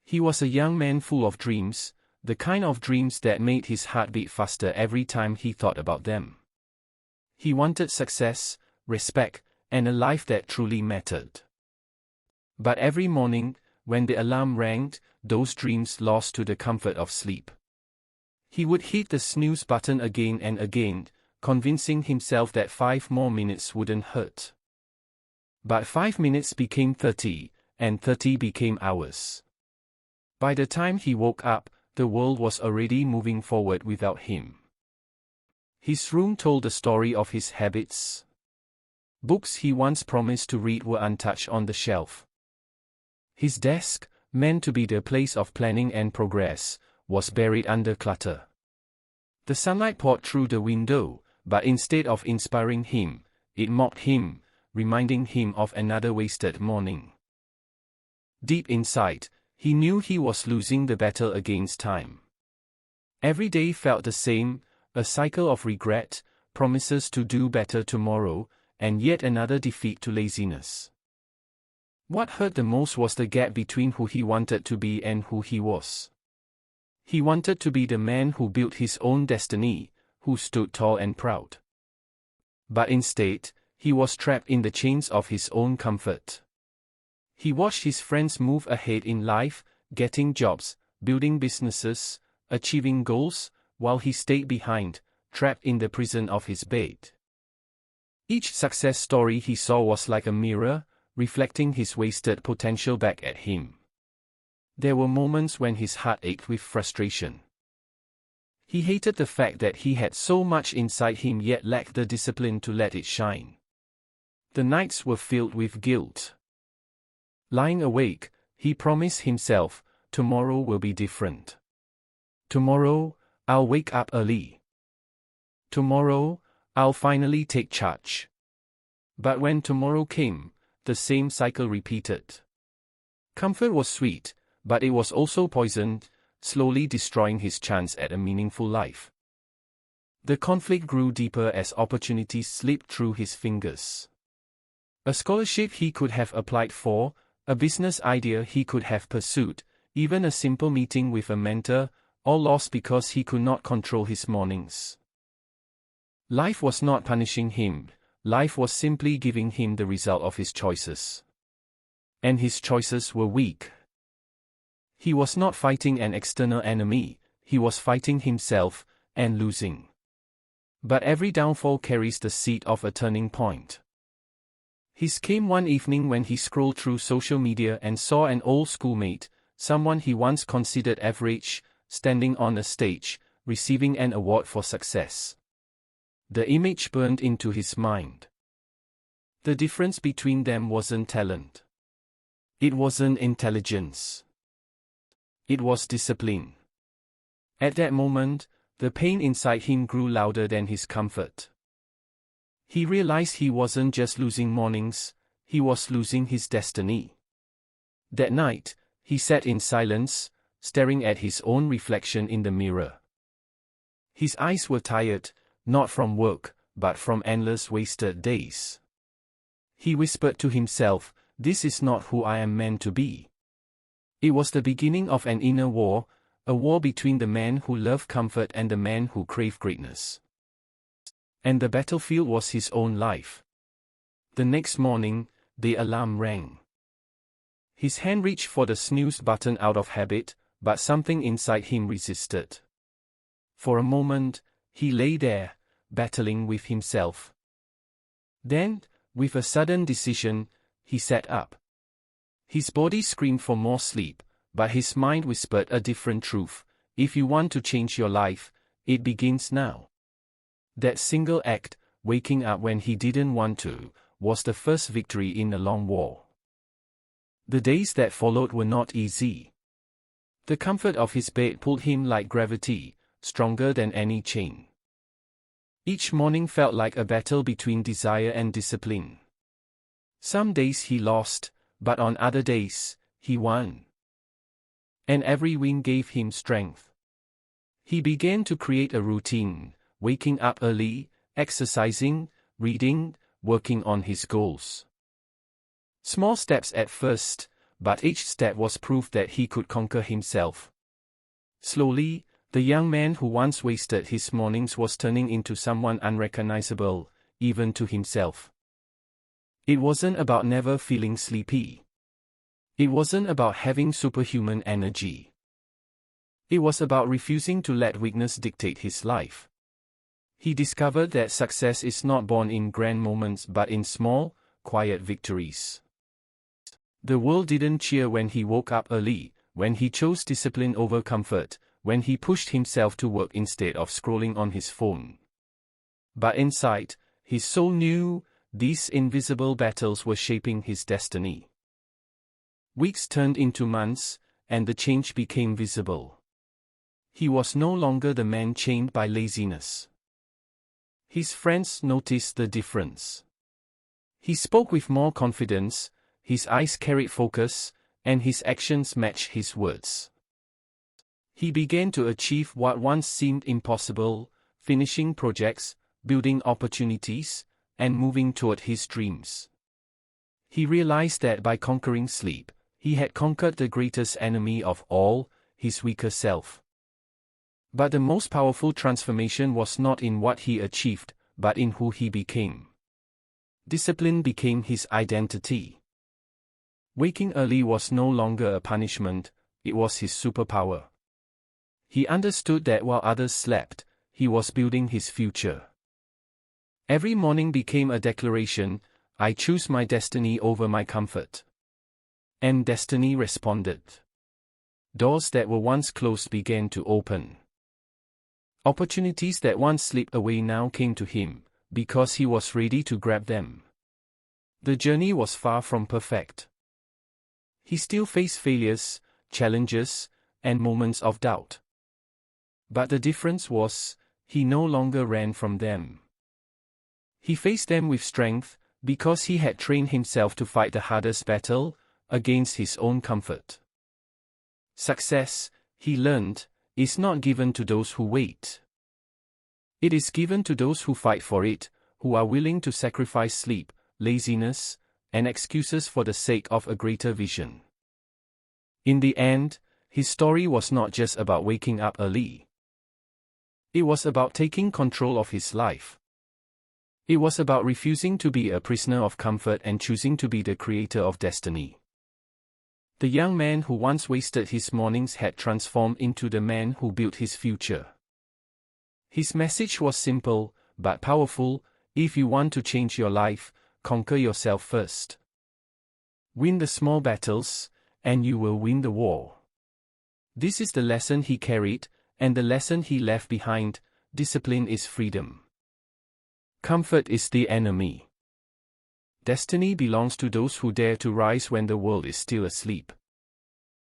He was a young man full of dreams, the kind of dreams that made his heart beat faster every time he thought about them. He wanted success, respect, and a life that truly mattered. But every morning, when the alarm rang, those dreams lost to the comfort of sleep. He would hit the snooze button again and again, convincing himself that 5 more minutes wouldn't hurt. But 5 minutes became 30, and 30 became hours. By the time he woke up, the world was already moving forward without him. His room told the story of his habits. Books he once promised to read were untouched on the shelf. His desk, meant to be the place of planning and progress, was buried under clutter. The sunlight poured through the window, but instead of inspiring him, it mocked him, reminding him of another wasted morning. Deep inside, he knew he was losing the battle against time. Every day felt the same, a cycle of regret, promises to do better tomorrow, and yet another defeat to laziness. What hurt the most was the gap between who he wanted to be and who he was. He wanted to be the man who built his own destiny, who stood tall and proud. But instead, he was trapped in the chains of his own comfort. He watched his friends move ahead in life, getting jobs, building businesses, achieving goals, while he stayed behind, trapped in the prison of his bed. Each success story he saw was like a mirror, reflecting his wasted potential back at him. There were moments when his heart ached with frustration. He hated the fact that he had so much inside him yet lacked the discipline to let it shine. The nights were filled with guilt. Lying awake, he promised himself, tomorrow will be different. Tomorrow, I'll wake up early. Tomorrow, I'll finally take charge. But when tomorrow came, the same cycle repeated. Comfort was sweet, but it was also poisoned, slowly destroying his chance at a meaningful life. The conflict grew deeper as opportunities slipped through his fingers. A scholarship he could have applied for, a business idea he could have pursued, even a simple meeting with a mentor, all lost because he could not control his mornings. Life was not punishing him, life was simply giving him the result of his choices. And his choices were weak. He was not fighting an external enemy, he was fighting himself, and losing. But every downfall carries the seed of a turning point. His came one evening when he scrolled through social media and saw an old schoolmate, someone he once considered average, standing on a stage, receiving an award for success. The image burned into his mind. The difference between them wasn't talent. It wasn't intelligence. It was discipline. At that moment, the pain inside him grew louder than his comfort. He realized he wasn't just losing mornings, he was losing his destiny. That night, he sat in silence, staring at his own reflection in the mirror. His eyes were tired, not from work, but from endless wasted days. He whispered to himself, "This is not who I am meant to be." It was the beginning of an inner war, a war between the man who loved comfort and the man who craved greatness. And the battlefield was his own life. The next morning, the alarm rang. His hand reached for the snooze button out of habit, but something inside him resisted. For a moment, he lay there, battling with himself. Then, with a sudden decision, he sat up. His body screamed for more sleep, but his mind whispered a different truth. If you want to change your life, it begins now. That single act, waking up when he didn't want to, was the first victory in a long war. The days that followed were not easy. The comfort of his bed pulled him like gravity, stronger than any chain. Each morning felt like a battle between desire and discipline. Some days he lost, but on other days, he won. And every win gave him strength. He began to create a routine, waking up early, exercising, reading, working on his goals. Small steps at first, but each step was proof that he could conquer himself. Slowly, the young man who once wasted his mornings was turning into someone unrecognizable, even to himself. It wasn't about never feeling sleepy. It wasn't about having superhuman energy. It was about refusing to let weakness dictate his life. He discovered that success is not born in grand moments but in small, quiet victories. The world didn't cheer when he woke up early, when he chose discipline over comfort, when he pushed himself to work instead of scrolling on his phone. But inside, his soul knew these invisible battles were shaping his destiny. Weeks turned into months, and the change became visible. He was no longer the man chained by laziness. His friends noticed the difference. He spoke with more confidence, his eyes carried focus, and his actions matched his words. He began to achieve what once seemed impossible, finishing projects, building opportunities, and moving toward his dreams. He realized that by conquering sleep, he had conquered the greatest enemy of all, his weaker self. But the most powerful transformation was not in what he achieved, but in who he became. Discipline became his identity. Waking early was no longer a punishment, it was his superpower. He understood that while others slept, he was building his future. Every morning became a declaration, I choose my destiny over my comfort. And destiny responded. Doors that were once closed began to open. Opportunities that once slipped away now came to him, because he was ready to grab them. The journey was far from perfect. He still faced failures, challenges, and moments of doubt. But the difference was, he no longer ran from them. He faced them with strength, because he had trained himself to fight the hardest battle, against his own comfort. Success, he learned, is not given to those who wait. It is given to those who fight for it, who are willing to sacrifice sleep, laziness, and excuses for the sake of a greater vision. In the end, his story was not just about waking up early. It was about taking control of his life. It was about refusing to be a prisoner of comfort and choosing to be the creator of destiny. The young man who once wasted his mornings had transformed into the man who built his future. His message was simple, but powerful: if you want to change your life, conquer yourself first. Win the small battles, and you will win the war. This is the lesson he carried, and the lesson he left behind: discipline is freedom. Comfort is the enemy. Destiny belongs to those who dare to rise when the world is still asleep.